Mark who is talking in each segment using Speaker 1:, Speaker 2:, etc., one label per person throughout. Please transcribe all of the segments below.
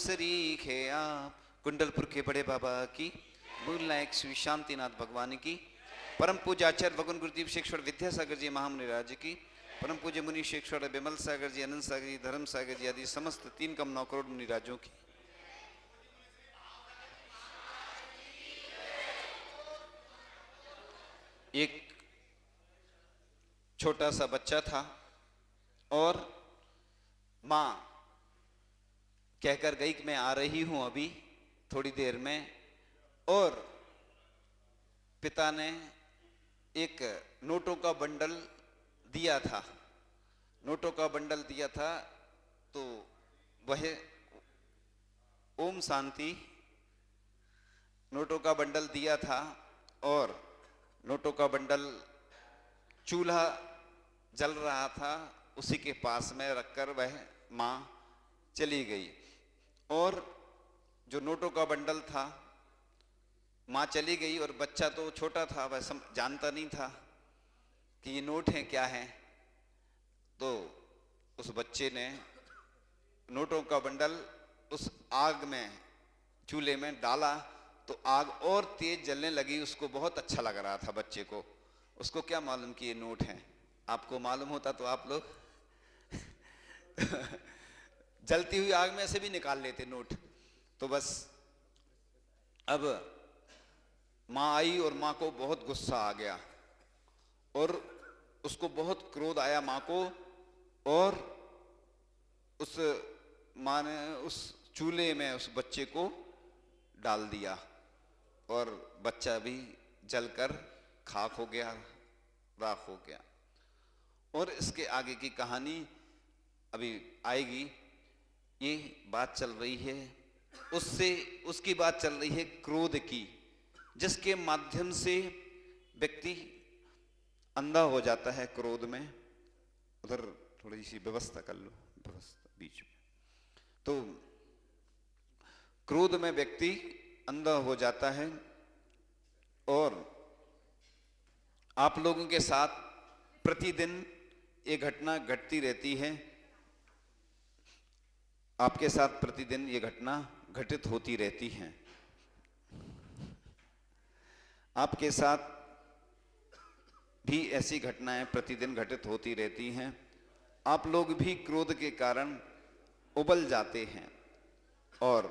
Speaker 1: सरीखे आप। कुंडलपुर के बड़े बाबा की, मूल नायक श्री शांतिनाथ भगवान की, परम पूज्य आचार्य भगवान गुरुदेव शेखर विद्यासागर जी महामुनिराज की, परम पूज्य मुनि शेखर विमल सागर जी, अनंत सागर जी, धर्म सागर जी आदि समस्त 3 करोड़ मुनिराजों की। एक छोटा सा बच्चा था और मां कहकर गई कि मैं आ रही हूं अभी थोड़ी देर में, और पिता ने एक नोटों का बंडल दिया था। नोटों का बंडल दिया था तो वह ओम शांति नोटों का बंडल दिया था और नोटों का बंडल चूल्हा जल रहा था, उसी के पास में रखकर वह मां चली गई। और जो नोटों का बंडल था, मां चली गई और बच्चा तो छोटा था, वह जानता नहीं था कि ये नोट हैं क्या हैं। तो उस बच्चे ने नोटों का बंडल उस आग में, चूल्हे में डाला तो आग और तेज जलने लगी। उसको बहुत अच्छा लग रहा था बच्चे को। उसको क्या मालूम कि ये नोट हैं। आपको मालूम होता तो आप लोग जलती हुई आग में से भी निकाल लेते नोट। तो बस अब मां आई और मां को बहुत गुस्सा आ गया और उसको बहुत क्रोध आया मां को, और उस मां ने उस चूल्हे में उस बच्चे को डाल दिया और बच्चा भी जलकर खाक हो गया, राख हो गया। और इसके आगे की कहानी अभी आएगी। ये बात चल रही है उसकी बात चल रही है क्रोध की, जिसके माध्यम से व्यक्ति अंधा हो जाता है क्रोध में। उधर थोड़ी सी व्यवस्था कर लो, व्यवस्था बीच में। तो क्रोध में व्यक्ति अंधा हो जाता है। और आप लोगों के साथ प्रतिदिन ये घटना घटती रहती है। आपके साथ प्रतिदिन ये घटना घटित होती रहती है। आपके साथ भी ऐसी घटनाएं प्रतिदिन घटित होती रहती हैं। आप लोग भी क्रोध के कारण उबल जाते हैं। और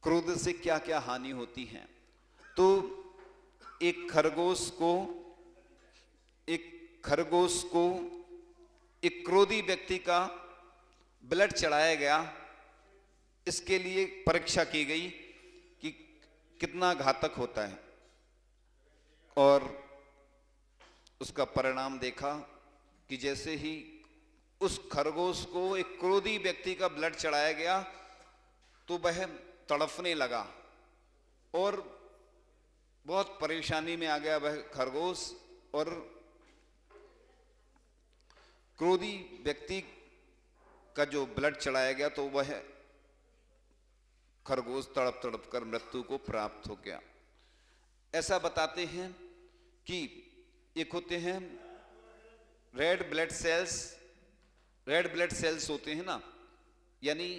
Speaker 1: क्रोध से क्या क्या हानि होती है। तो एक खरगोश को एक क्रोधी व्यक्ति का ब्लड चढ़ाया गया। इसके लिए परीक्षा की गई कि कितना घातक होता है, और उसका परिणाम देखा कि जैसे ही उस खरगोश को एक क्रोधी व्यक्ति का ब्लड चढ़ाया गया तो वह तड़फने लगा और बहुत परेशानी में आ गया वह खरगोश। और क्रोधी व्यक्ति का जो ब्लड चढ़ाया गया तो वह खरगोश तड़प तड़प कर मृत्यु को प्राप्त हो गया। ऐसा बताते हैं कि एक होते हैं रेड ब्लड सेल्स होते हैं ना, यानी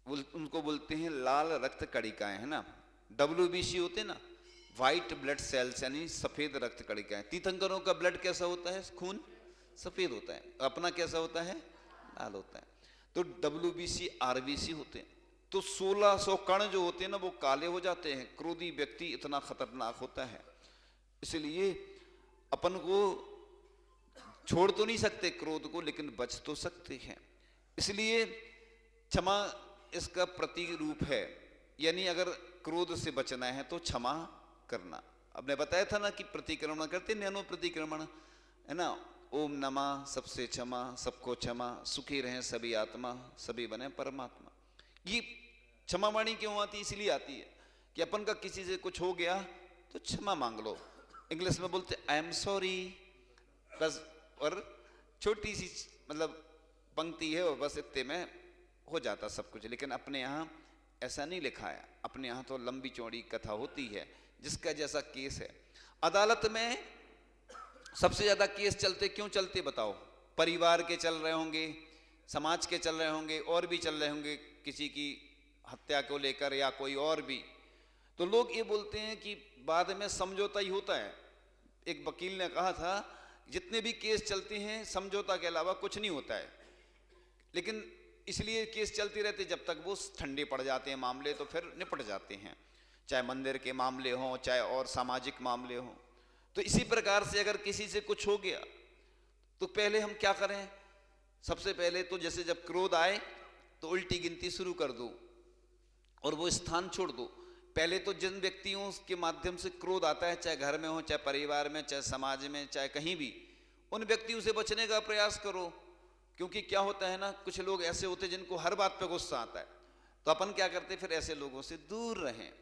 Speaker 1: उनको बोलते हैं लाल रक्त कणिकाएं, है ना। WBC होते हैं ना, व्हाइट ब्लड सेल्स, यानी सफेद रक्त कणिकाएं। तीर्थंकरों का ब्लड कैसा होता है? खून सफेद होता है। अपना कैसा होता है? लाल होता है। तो WBC RBC होते हैं। तो 1600 कण जो होते हैं ना वो काले हो जाते हैं। क्रोधी व्यक्ति इतना खतरनाक होता है, इसलिए अपन को छोड़ तो नहीं सकते क्रोध को, लेकिन बच तो सकते हैं। इसलिए क्षमा इसका प्रतीक रूप है। यानी अगर क्रोध से बचना है तो क्षमा करना। अब मैं बताया था ना कि प्रतिक्रमण करते, नैनो प्रतिक्रमण, है ना। ओम नमः, सबसे क्षमा, सबको क्षमा, सुखी रहें सभी आत्मा, सभी बने परमात्मा। ये क्षमा वाणी क्यों आती है? इसलिए आती है कि अपन का किसी से कुछ हो गया तो क्षमा मांग लो। इंग्लिश में बोलते आई एम सॉरी, बस। और छोटी सी मतलब पंक्ति है और बस इतने में हो जाता सब कुछ। लेकिन अपने यहाँ ऐसा नहीं लिखा है। अपने यहाँ तो लंबी चौड़ी कथा होती है, जिसका जैसा केस है। अदालत में सबसे ज्यादा केस चलते क्यों चलते बताओ? परिवार के चल रहे होंगे, समाज के चल रहे होंगे और भी चल रहे होंगे, किसी की हत्या को लेकर या कोई और भी, तो लोग ये बोलते हैं कि बाद में समझौता ही होता है। एक वकील ने कहा था जितने भी केस चलते हैं समझौता के अलावा कुछ नहीं होता है, लेकिन इसलिए केस चलते रहते जब तक वो ठंडे पड़ जाते हैं मामले, तो फिर निपट जाते हैं, चाहे मंदिर के मामले हों चाहे और सामाजिक मामले हों। तो इसी प्रकार से अगर किसी से कुछ हो गया तो पहले हम क्या करें, सबसे पहले तो जैसे जब क्रोध आए तो उल्टी गिनती शुरू कर दो और वो स्थान छोड़ दो। पहले तो जिन व्यक्तियों के माध्यम से क्रोध आता है, चाहे घर में हो चाहे परिवार में चाहे समाज में चाहे कहीं भी, उन व्यक्तियों से बचने का प्रयास करो। क्योंकि क्या होता है ना, कुछ लोग ऐसे होते हैं जिनको हर बात पे गुस्सा आता है, तो अपन क्या करते, फिर ऐसे लोगों से दूर रहें।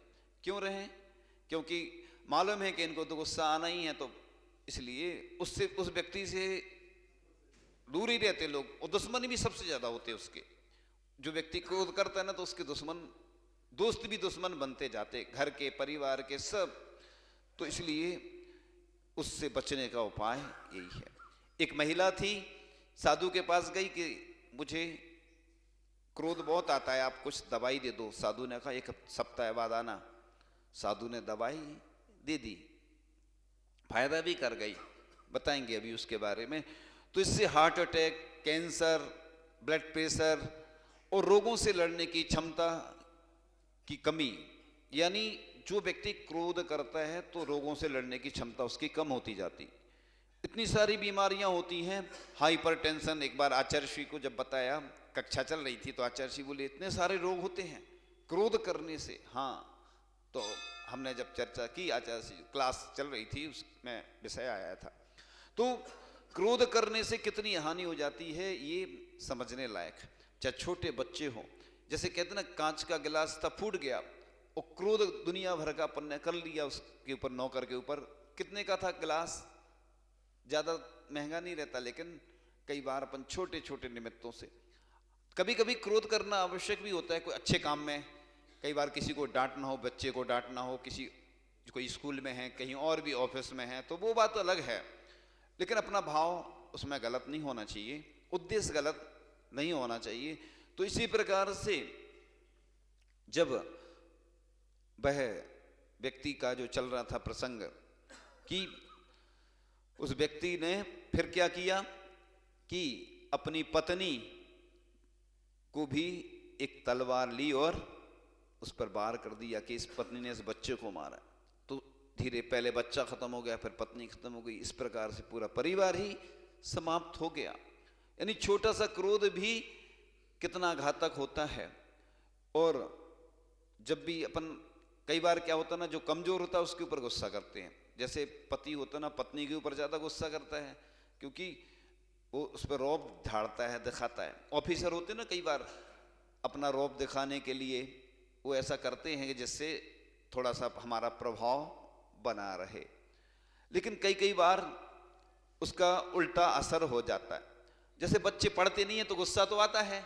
Speaker 1: क्यों रहें? क्योंकि मालूम है कि इनको तो गुस्सा आना ही है, तो इसलिए उससे उस व्यक्ति से दूर ही रहते लोग। और दुश्मन भी सबसे ज्यादा होते हैं उसके, जो व्यक्ति क्रोध करता है ना, तो उसके दुश्मन, दोस्त भी दुश्मन बनते जाते, घर के परिवार के सब। तो इसलिए उससे बचने का उपाय यही है। एक महिला थी, साधु के पास गई कि मुझे क्रोध बहुत आता है, आप कुछ दवाई दे दो। साधु ने कहा एक सप्ताह बाद आना। साधु ने दवाई दे दी, फायदा भी कर गई, बताएंगे अभी उसके बारे में। तो इससे heart attack, cancer, blood pressure और रोगों से लड़ने की क्षमता की कमी, यानी जो व्यक्ति क्रोध करता है तो रोगों से लड़ने की क्षमता उसकी कम होती जाती। इतनी सारी बीमारियां होती हैं, हाइपरटेंशन। एक बार आचार्य श्री को जब बताया, कक्षा चल रही थी, तो आचार्य श्री बोले इतने सारे रोग होते हैं क्रोध करने से। हाँ, तो हमने जब चर्चा की, आचार्य श्री क्लास चल रही थी, उसमें विषय आया था। तो क्रोध करने से कितनी हानि हो जाती है ये समझने लायक। चाहे छोटे बच्चे हों, जैसे कहते ना, कांच का गिलास था फूट गया, और क्रोध दुनिया भर का अपन ने कर लिया उसके ऊपर, नौकर के ऊपर। कितने का था गिलास, ज्यादा महंगा नहीं रहता, लेकिन कई बार अपन छोटे छोटे निमित्तों से, कभी कभी क्रोध करना आवश्यक भी होता है कोई अच्छे काम में। कई बार किसी को डांटना हो, बच्चे को डांटना हो, किसी कोई स्कूल में है, कहीं और भी ऑफिस में है, तो वो बात अलग है, लेकिन अपना भाव उसमें गलत नहीं होना चाहिए, उद्देश्य गलत नहीं होना चाहिए। तो इसी प्रकार से जब वह व्यक्ति का जो चल रहा था प्रसंग, कि उस व्यक्ति ने फिर क्या किया कि अपनी पत्नी को भी एक तलवार ली और उस पर वार कर दिया कि इस पत्नी ने इस बच्चे को मारा। तो धीरे पहले बच्चा खत्म हो गया, फिर पत्नी खत्म हो गई, इस प्रकार से पूरा परिवार ही समाप्त हो गया। यानी छोटा सा क्रोध भी कितना घातक होता है। और जब भी अपन, कई बार क्या होता है ना, जो कमजोर होता है उसके ऊपर गुस्सा करते हैं। जैसे पति होता है ना, पत्नी के ऊपर ज्यादा गुस्सा करता है, क्योंकि वो उस पर रौब झाड़ता है, दिखाता है। ऑफिसर होते हैं ना, कई बार अपना रौब दिखाने के लिए वो ऐसा करते हैं जिससे थोड़ा सा हमारा प्रभाव बना रहे, लेकिन कई कई बार उसका उल्टा असर हो जाता है। जैसे बच्चे पढ़ते नहीं है तो गुस्सा तो आता है,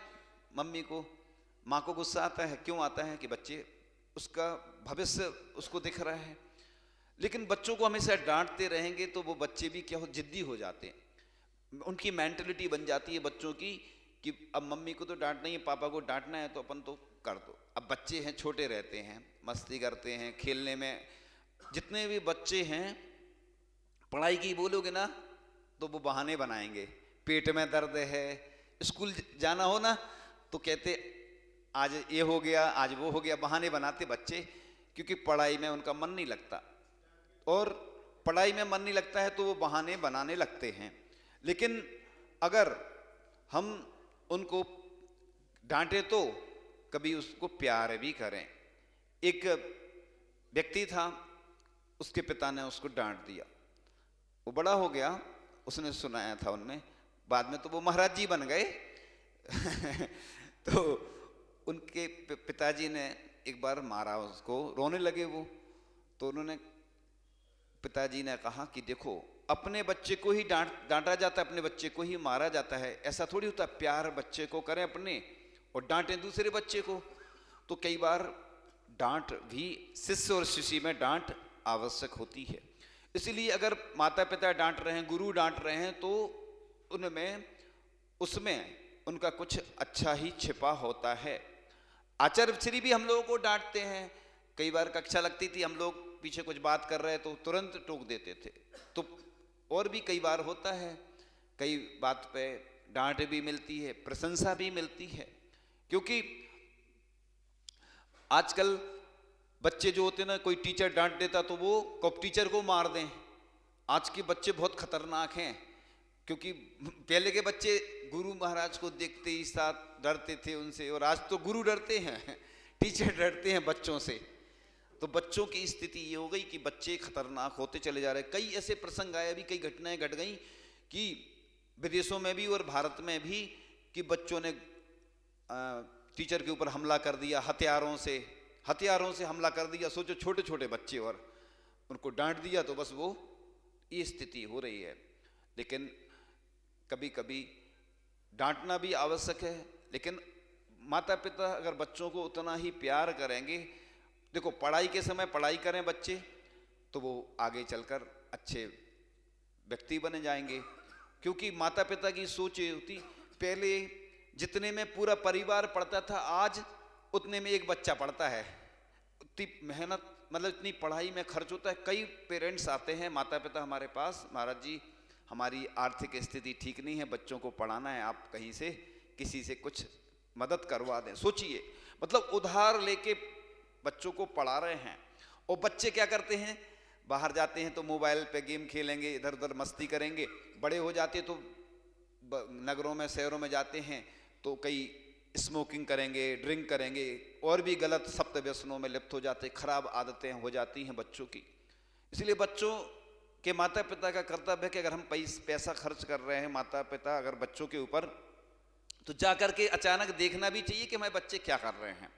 Speaker 1: मम्मी को, माँ को गुस्सा आता है। क्यों आता है? कि बच्चे, उसका भविष्य उसको दिख रहा है। लेकिन बच्चों को हमेशा डांटते रहेंगे तो वो बच्चे भी क्या हो, जिद्दी हो जाते हैं। उनकी मेंटलिटी बन जाती है बच्चों की कि अब मम्मी को तो डांटना ही है, पापा को डांटना है, तो अपन तो कर दो। अब बच्चे हैं, छोटे रहते हैं, मस्ती करते हैं, खेलने में। जितने भी बच्चे हैं, पढ़ाई की बोलोगे ना तो वो बहाने बनाएंगे। पेट में दर्द है, स्कूल जाना हो ना तो कहते आज ये हो गया, आज वो हो गया, बहाने बनाते बच्चे, क्योंकि पढ़ाई में उनका मन नहीं लगता। और पढ़ाई में मन नहीं लगता है तो वो बहाने बनाने लगते हैं। लेकिन अगर हम उनको डांटे तो कभी उसको प्यार भी करें। एक व्यक्ति था, उसके पिता ने उसको डांट दिया, वो बड़ा हो गया, उसने सुनाया था उनमें, बाद में तो वो महाराज जी बन गए तो उनके पिताजी ने एक बार मारा उसको, रोने लगे वो। तो उन्होंने, पिताजी ने कहा कि देखो, अपने बच्चे को ही डांटा जाता है, अपने बच्चे को ही मारा जाता है, ऐसा थोड़ी होता। प्यार बच्चे को करें अपने और डांटें दूसरे बच्चे को। तो कई बार डांट भी, शिष्य और शिष्य में डांट आवश्यक होती है। इसलिए अगर माता पिता डांट रहे हैं, गुरु डांट रहे हैं, तो उनमें, उसमें उनका कुछ अच्छा ही छिपा होता है। आचार्य श्री भी हम लोगों को डांटते हैं। कई बार कक्षा लगती थी, हम लोग पीछे कुछ बात कर रहे तो तुरंत टोक देते थे। तो और भी कई बार होता है, कई बात पे डांट भी मिलती है, प्रशंसा भी मिलती है। क्योंकि आजकल बच्चे जो होते ना, कोई टीचर डांट देता तो वो कब टीचर को मार दें। आज के बच्चे बहुत खतरनाक हैं, क्योंकि पहले के बच्चे गुरु महाराज को देखते ही साथ डरते थे उनसे, और आज तो गुरु डरते हैं, टीचर डरते हैं बच्चों से। तो बच्चों की स्थिति ये हो गई कि बच्चे खतरनाक होते चले जा रहे हैं। कई ऐसे प्रसंग आए, अभी कई घटनाएं घट गई कि विदेशों में भी और भारत में भी, कि बच्चों ने टीचर के ऊपर हमला कर दिया, हथियारों से हमला कर दिया। सोचो, छोटे छोटे बच्चे, और उनको डांट दिया तो बस वो ये स्थिति हो रही है। लेकिन कभी कभी डांटना भी आवश्यक है, लेकिन माता पिता अगर बच्चों को उतना ही प्यार करेंगे, देखो पढ़ाई के समय पढ़ाई करें बच्चे, तो वो आगे चलकर अच्छे व्यक्ति बने जाएंगे। क्योंकि माता पिता की सोच ये होती, पहले जितने में पूरा परिवार पढ़ता था, आज उतने में एक बच्चा पढ़ता है। इतनी मेहनत, मतलब इतनी पढ़ाई में खर्च होता है। कई पेरेंट्स आते हैं, माता पिता हमारे पास, महाराज जी हमारी आर्थिक स्थिति ठीक नहीं है, बच्चों को पढ़ाना है, आप कहीं से किसी से कुछ मदद करवा दें। सोचिए, मतलब उधार लेके बच्चों को पढ़ा रहे हैं। और बच्चे क्या करते हैं, बाहर जाते हैं तो मोबाइल पे गेम खेलेंगे, इधर उधर मस्ती करेंगे। बड़े हो जाते तो नगरों में, शहरों में जाते हैं तो कई स्मोकिंग करेंगे, ड्रिंक करेंगे, और भी गलत सप्त व्यसनों में लिप्त हो जाते। खराब आदतें हो जाती हैं बच्चों की। इसलिए बच्चों के माता पिता का कर्तव्य है कि अगर हम पैसा खर्च कर रहे हैं, माता पिता अगर बच्चों के ऊपर, तो जाकर के अचानक देखना भी चाहिए कि हमारे बच्चे क्या कर रहे हैं।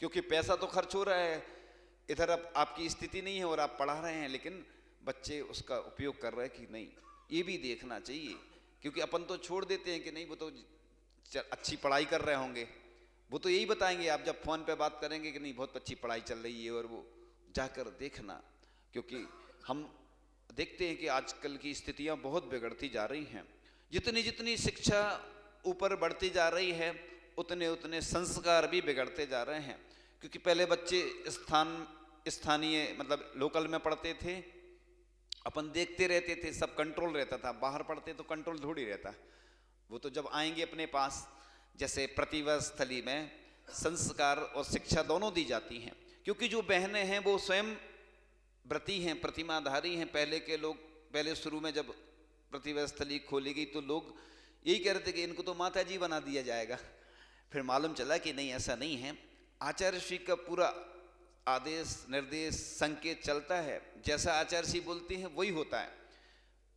Speaker 1: क्योंकि पैसा तो खर्च हो रहा है, इधर अब आपकी स्थिति नहीं है और आप पढ़ा रहे हैं, लेकिन बच्चे उसका उपयोग कर रहे हैं कि नहीं, ये भी देखना चाहिए। क्योंकि अपन तो छोड़ देते हैं कि नहीं, वो तो अच्छी पढ़ाई कर रहे होंगे, वो तो यही बताएंगे। आप जब फोन पे बात करेंगे कि नहीं बहुत अच्छी पढ़ाई चल रही है, और वो जाकर देखना। क्योंकि हम देखते हैं कि आजकल की स्थितियां बहुत बिगड़ती जा रही हैं। जितनी जितनी शिक्षा ऊपर बढ़ती जा रही है, उतने उतने संस्कार भी बिगड़ते जा रहे हैं। क्योंकि पहले बच्चे स्थानीय मतलब लोकल में पढ़ते थे, अपन देखते रहते थे, सब कंट्रोल रहता था। बाहर पढ़ते तो कंट्रोल थोड़ी रहता। वो तो जब आएंगे अपने पास, जैसे प्रतिभा स्थली में संस्कार और शिक्षा दोनों दी जाती हैं। क्योंकि जो बहनें हैं वो स्वयं व्रती हैं, प्रतिमाधारी हैं। पहले के लोग, पहले शुरू में जब प्रतिभा स्थली खोली गई तो लोग यही कह रहे थे कि इनको तो माता जी बना दिया जाएगा। फिर मालूम चला कि नहीं, ऐसा नहीं है। आचार्य श्री का पूरा आदेश, निर्देश, संकेत चलता है। जैसा आचार्य श्री बोलते हैं वही होता है।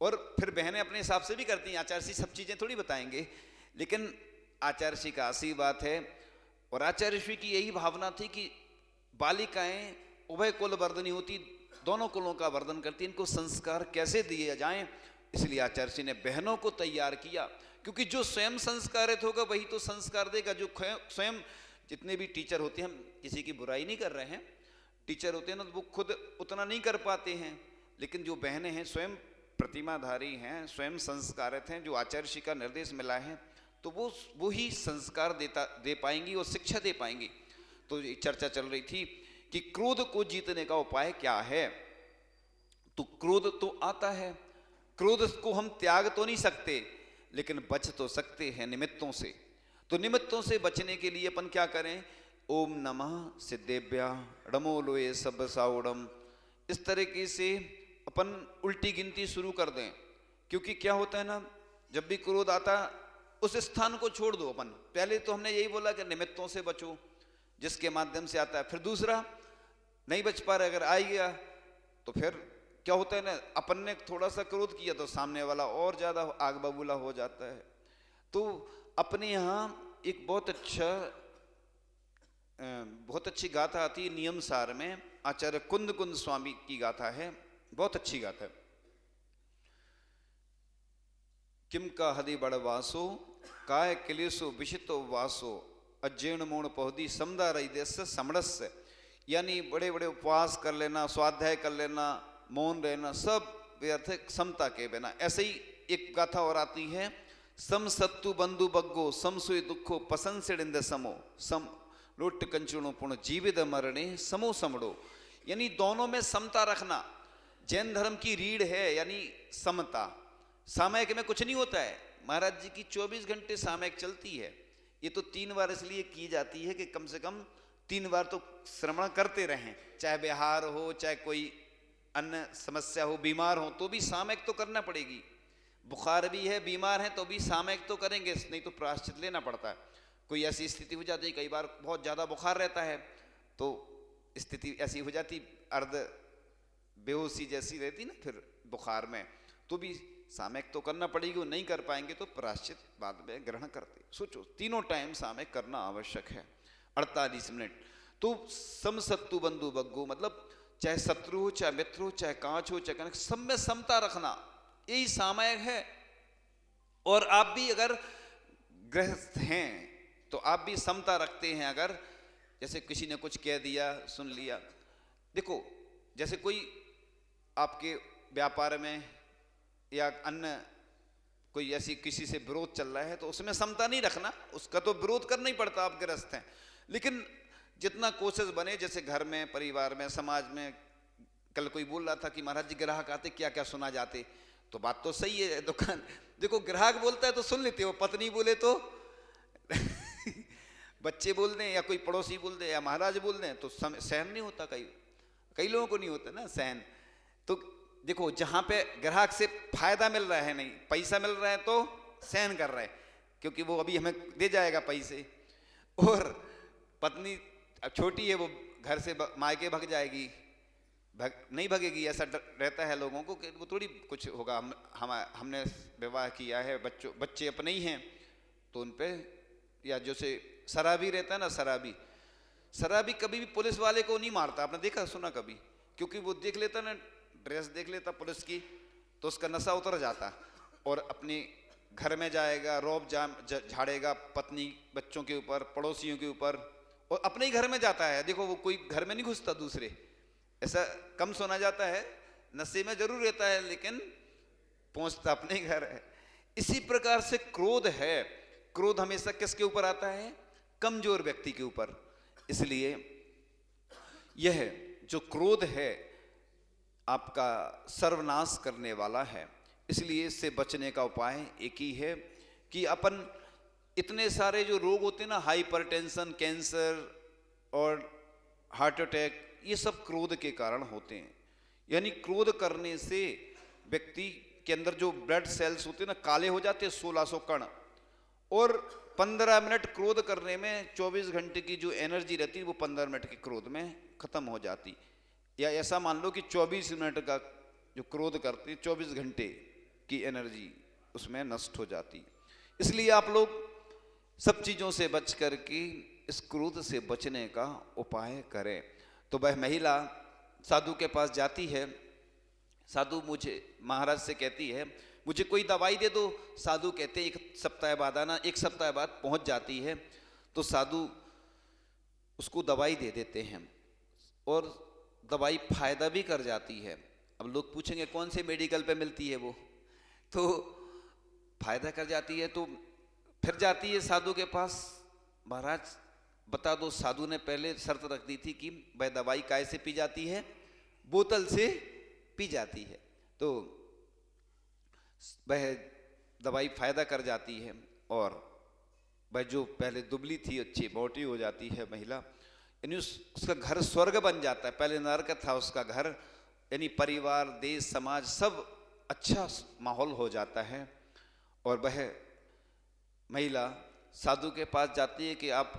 Speaker 1: और फिर बहनें अपने हिसाब से भी करती हैं। आचार्य श्री सब चीज़ें थोड़ी बताएंगे, लेकिन आचार्य श्री का आशीर्वाद है। और आचार्य श्री की यही भावना थी कि बालिकाएं उभय कुल वर्धनी होती, दोनों कुलों का वर्धन करती, इनको संस्कार कैसे दिए जाएं। इसलिए आचार्य श्री ने बहनों को तैयार किया। क्योंकि जो स्वयं संस्कारित होगा वही तो संस्कार देगा। जो स्वयं, जितने भी टीचर होते हैं, हम किसी की बुराई नहीं कर रहे हैं, टीचर होते हैं ना, तो वो खुद उतना नहीं कर पाते हैं। लेकिन जो बहनें हैं स्वयं प्रतिमाधारी हैं, स्वयं संस्कारित हैं, जो आचार्य श्री का निर्देश मिला है, तो वो ही संस्कार दे पाएंगी और शिक्षा दे पाएंगी। तो ये चर्चा चल रही थी कि क्रोध को जीतने का उपाय क्या है। तो क्रोध तो आता है, क्रोध को हम त्याग तो नहीं सकते, लेकिन बच तो सकते हैं निमित्तों से। तो निमित्तों से बचने के लिए अपन क्या करें, ओम नमः सिद्धेभ्या णमो लोये सब साउडम, इस तरीके से अपन उल्टी गिनती शुरू कर दें। क्योंकि क्या होता है ना, जब भी क्रोध आता उस स्थान को छोड़ दो। अपन पहले तो हमने यही बोला कि निमित्तों से बचो, जिसके माध्यम से आता है। फिर दूसरा, नहीं बच पा रहे, अगर आ गया तो फिर क्या होता है ना, अपन ने थोड़ा सा क्रोध किया तो सामने वाला और ज्यादा आग बबूला हो जाता है। तो अपने यहाँ एक बहुत अच्छी गाथा आती है नियम सार में, आचार्य कुंद कुंद स्वामी की गाथा है, बहुत अच्छी गाथा है। किम का हदि बड़ वासो काय क्लेशो विशितो वासो अज्जीर्ण मूण पौधी समदा रही देश समरस्य। यानी बड़े बड़े उपवास कर लेना, स्वाध्याय कर लेना, मौन रहना, सब व्यर्थ, समता के बिना। ऐसे ही एक गाथा और आती है, सम सत्तु बंधु बग्गो सम सुई दुखो पसंसिडिंद समो सम लोट कंचुणो पुण जीवित मरणे समो समड़ो, यानी दोनों में समता रखना जैन धर्म की रीढ़ है, यानी समता। सामयिक में कुछ नहीं होता है, महाराज जी की 24 घंटे सामयिक चलती है। ये तो 3 बार इसलिए की जाती है कि कम से कम 3 बार तो श्रवण करते रहें, चाहे बिहार हो चाहे कोई अन्य समस्या हो, बीमार हो तो भी सामयिक तो करना पड़ेगी। बुखार भी है, बीमार है तो भी सामयिक तो करेंगे, नहीं तो प्रायश्चित लेना पड़ता है। कोई ऐसी स्थिति हो जाती है, कई बार बहुत ज़्यादा बुखार रहता है तो स्थिति ऐसी हो जाती अर्ध बेहोशी जैसी रहती ना फिर बुखार में, तो भी सामयिक तो करना पड़ेगी। वो नहीं कर पाएंगे तो प्रायश्चित बाद में ग्रहण करते। सोचो तीनों टाइम सामयिक करना आवश्यक है 48 मिनट। तो समसत्तु बंधु बग्गो मतलब चाहे शत्रु हो चाहे मित्र हो चाहे कांच हो चाहे कनक, सब में समता रखना, यही सामयिक है। और आप भी अगर गृहस्थ हैं तो आप भी समता रखते हैं। अगर जैसे किसी ने कुछ कह दिया सुन लिया, देखो जैसे कोई आपके व्यापार में या अन्य कोई ऐसी किसी से विरोध चल रहा है तो उसमें समता नहीं रखना, उसका तो विरोध करना ही पड़ता, आप गृहस्थ हैं। लेकिन जितना कोशिश बने, जैसे घर में परिवार में समाज में, कल कोई बोल रहा था कि महाराज जी ग्राहक आते क्या क्या सुना जाते, तो बात तो सही है। दुकान देखो ग्राहक बोलता है तो सुन लेते हो, पत्नी बोले तो बच्चे बोल दें या कोई पड़ोसी बोल दे या महाराज बोल दें तो सहन नहीं होता, कई लोगों को नहीं होता ना सहन। तो देखो जहां पे ग्राहक से फायदा मिल रहा है, नहीं पैसा मिल रहा है तो सहन कर रहा है क्योंकि वो अभी हमें दे जाएगा पैसे, और पत्नी छोटी है वो घर से मायके भग जाएगी, नहीं भगेगी, ऐसा रहता है लोगों को कि वो थोड़ी कुछ होगा। हमने विवाह किया है, बच्चे अपने ही हैं तो उन पे, या जैसे शराबी रहता है ना, शराबी कभी भी पुलिस वाले को नहीं मारता, आपने देखा सुना कभी? क्योंकि वो देख लेता ना, ड्रेस देख लेता पुलिस की तो उसका नशा उतर जाता और अपने घर में जाएगा, रौब झाड़ेगा पत्नी बच्चों के ऊपर, पड़ोसियों के ऊपर, और अपने ही घर में जाता है। देखो वो कोई घर में नहीं घुसता दूसरे, ऐसा कम सुना जाता है, नशे में जरूर रहता है लेकिन पहुंचता अपने घर है। इसी प्रकार से क्रोध है, क्रोध हमेशा किसके ऊपर आता है? कमजोर व्यक्ति के ऊपर। इसलिए यह जो क्रोध है आपका सर्वनाश करने वाला है, इसलिए इससे बचने का उपाय एक ही है कि अपन इतने सारे जो रोग होते हैं ना, हाइपरटेंशन, कैंसर और हार्ट अटैक, ये सब क्रोध के कारण होते हैं। यानी क्रोध करने से व्यक्ति के अंदर जो ब्लड सेल्स होते हैं ना, काले हो जाते हैं, 1600 कण, और 15 मिनट क्रोध करने में 24 घंटे की जो एनर्जी रहती है वो 15 मिनट के क्रोध में खत्म हो जाती। या ऐसा मान लो कि 24 मिनट का जो क्रोध करते 24 घंटे की एनर्जी उसमें नष्ट हो जाती। इसलिए आप लोग सब चीज़ों से बच करके इस क्रोध से बचने का उपाय करें। तो वह महिला साधु के पास जाती है, साधु मुझे महाराज से कहती है मुझे कोई दवाई दे दो। साधु कहते 1 सप्ताह बाद आना। 1 सप्ताह बाद पहुंच जाती है तो साधु उसको दवाई दे देते हैं और दवाई फायदा भी कर जाती है। अब लोग पूछेंगे कौन से मेडिकल पे मिलती है वो, तो फायदा कर जाती है। तो फिर जाती है साधु के पास, महाराज बता दो। साधु ने पहले शर्त रख दी थी कि वह दवाई काय से पी जाती है? बोतल से पी जाती है। तो वह दवाई फायदा कर जाती है और वह जो पहले दुबली थी अच्छी मोटी हो जाती है महिला, यानी उसका घर स्वर्ग बन जाता है। पहले नरक था उसका घर, यानी परिवार, देश, समाज सब अच्छा माहौल हो जाता है। और वह महिला साधु के पास जाती है कि आप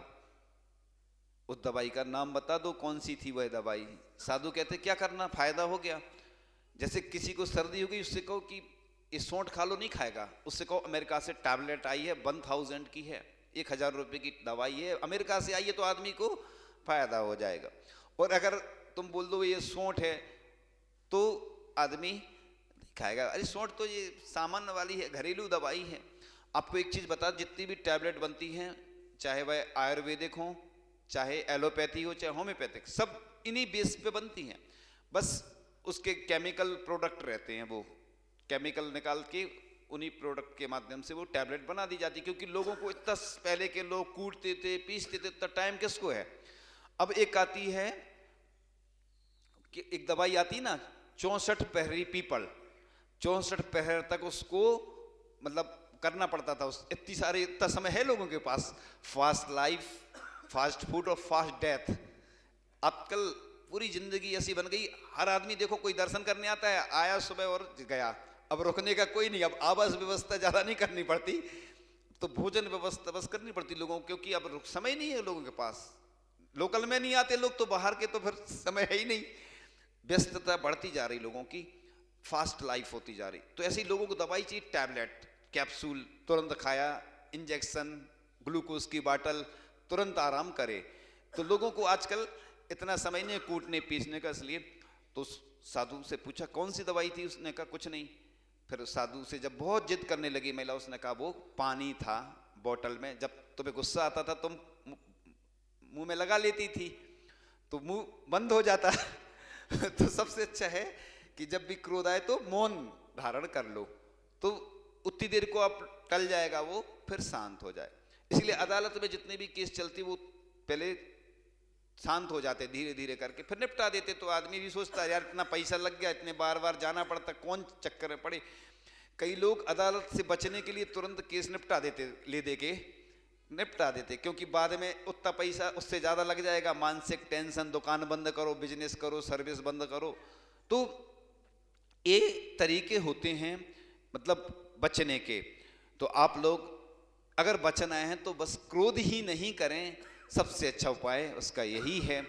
Speaker 1: उस दवाई का नाम बता दो, कौन सी थी वह दवाई। साधु कहते क्या करना, फायदा हो गया। जैसे किसी को सर्दी हो गई, उससे कहो कि ये सौंठ खा लो, नहीं खाएगा। उससे कहो अमेरिका से टैबलेट आई है, 1000 की है, 1000 रुपये की दवाई है, अमेरिका से आई है, तो आदमी को फायदा हो जाएगा। और अगर तुम बोल दो ये सौंठ है तो आदमी नहीं खाएगा। अरे सौंठ तो ये सामान्य वाली है, घरेलू दवाई है। आपको एक चीज़ बता, जितनी भी टैबलेट बनती हैं, चाहे वह आयुर्वेदिक हो, चाहे एलोपैथी हो, चाहे होम्योपैथिक, सब इन्हीं बेस पे बनती हैं। बस उसके केमिकल प्रोडक्ट रहते हैं, वो केमिकल निकाल के उन्हीं प्रोडक्ट के माध्यम से वो टैबलेट बना दी जाती, क्योंकि लोगों को इतना, पहले के लोग कूटते थे पीसते थे, इतना टाइम किसको है। अब एक आती है कि एक दवाई आती ना 64 पहरी पीपल, 64 पहर तक उसको मतलब करना पड़ता था। उस इतनी सारी, इतना समय है लोगों के पास, फास्ट लाइफ, फास्ट फूड और फास्ट डेथ। आजकल पूरी जिंदगी ऐसी बन गई, हर आदमी देखो कोई दर्शन करने आता है, आया सुबह और गया, अब रुकने का कोई नहीं। अब आवास व्यवस्था ज्यादा नहीं करनी पड़ती, तो भोजन व्यवस्था बस करनी पड़ती लोगों को, क्योंकि अब समय नहीं है लोगों के पास। लोकल में नहीं आते लोग, तो बाहर के तो फिर समय है ही नहीं। व्यस्तता बढ़ती जा रही लोगों की, फास्ट लाइफ होती जा रही। तो ऐसे ही लोगों को दवाई चाहिए, टैबलेट, कैप्सूल, तुरंत खाया, इंजेक्शन, ग्लूकोज की बाटल, तुरंत आराम करे। तो लोगों को आजकल इतना समय नहीं कूटने पीसने का, इसलिए। तो साधु से पूछा कौन सी दवाई थी, उसने कहा कुछ नहीं। फिर साधु से जब बहुत जिद करने लगी महिला, उसने कहा वो पानी था बोतल में, जब तुम्हें गुस्सा आता था तुम मुंह में लगा लेती थी तो मुंह बंद हो जाता तो सबसे अच्छा है कि जब भी क्रोध आए तो मौन धारण कर लो, तो उतनी देर को आप टल जाएगा वो, फिर शांत हो जाए। इसलिए अदालत में जितने भी केस चलती वो पहले शांत हो जाते, धीरे धीरे करके फिर निपटा देते। तो आदमी भी सोचता है यार इतना पैसा लग गया, इतने बार बार जाना पड़ता, कौन चक्कर में पड़े। कई लोग अदालत से बचने के लिए तुरंत केस निपटा देते, ले दे के निपटा देते, क्योंकि बाद में उतना पैसा उससे ज्यादा लग जाएगा, मानसिक टेंशन, दुकान बंद करो, बिजनेस करो, सर्विस बंद करो। तो ये तरीके होते हैं मतलब बचने के। तो आप लोग अगर बचना है तो बस क्रोध ही नहीं करें, सबसे अच्छा उपाय उसका यही है।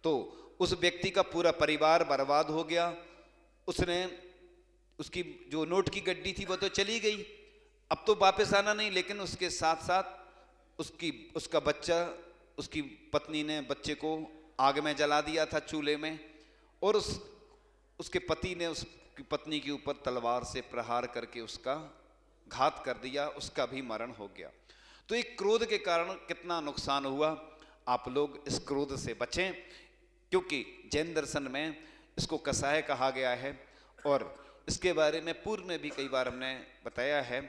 Speaker 1: तो उस व्यक्ति का पूरा परिवार बर्बाद हो गया, उसने, उसकी जो नोट की गड्डी थी वो तो चली गई, अब तो वापस आना नहीं, लेकिन उसके साथ साथ उसका बच्चा, उसकी पत्नी ने बच्चे को आग में जला दिया था चूल्हे में, और उसके पति ने उसकी पत्नी के ऊपर तलवार से प्रहार करके उसका घात कर दिया, उसका भी मरण हो गया। तो एक क्रोध के कारण कितना नुकसान हुआ। आप लोग इस क्रोध से बचें, क्योंकि जैन दर्शन में इसको कसाय कहा गया है, और इसके बारे में पूर्व में भी कई बार हमने बताया है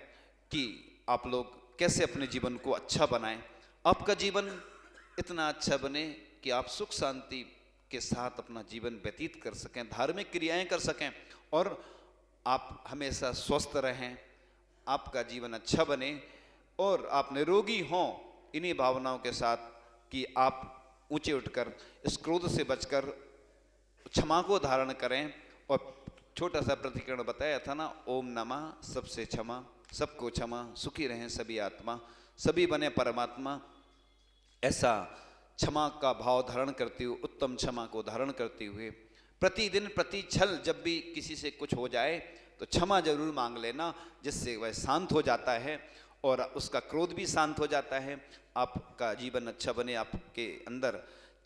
Speaker 1: कि आप लोग कैसे अपने जीवन को अच्छा बनाएं। आपका जीवन इतना अच्छा बने कि आप सुख शांति के साथ अपना जीवन व्यतीत कर सकें, धार्मिक क्रियाएं कर सकें, और आप हमेशा स्वस्थ रहें, आपका जीवन अच्छा बने और आप निरोगी हों, इन्हीं भावनाओं के साथ कि आप ऊंचे उठकर इस क्रोध से बचकर क्षमा को धारण करें। और छोटा सा प्रतिकरण बताया था ना, ओम नमः, सबसे क्षमा, सबको क्षमा, सुखी रहें सभी आत्मा, सभी बने परमात्मा। ऐसा क्षमा का भाव धारण करते हुए, उत्तम क्षमा को धारण करते हुए, प्रतिदिन प्रति क्षण जब भी किसी से कुछ हो जाए तो क्षमा जरूर मांग लेना, जिससे वह शांत हो जाता है और उसका क्रोध भी शांत हो जाता है। आपका जीवन अच्छा बने, आपके अंदर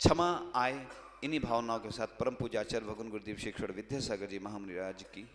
Speaker 1: क्षमा आए। इन्हीं भावनाओं के साथ परम पूज्य आचार्य भगवान गुरुदेव श्री विद्यासागर जी महामुनि राज की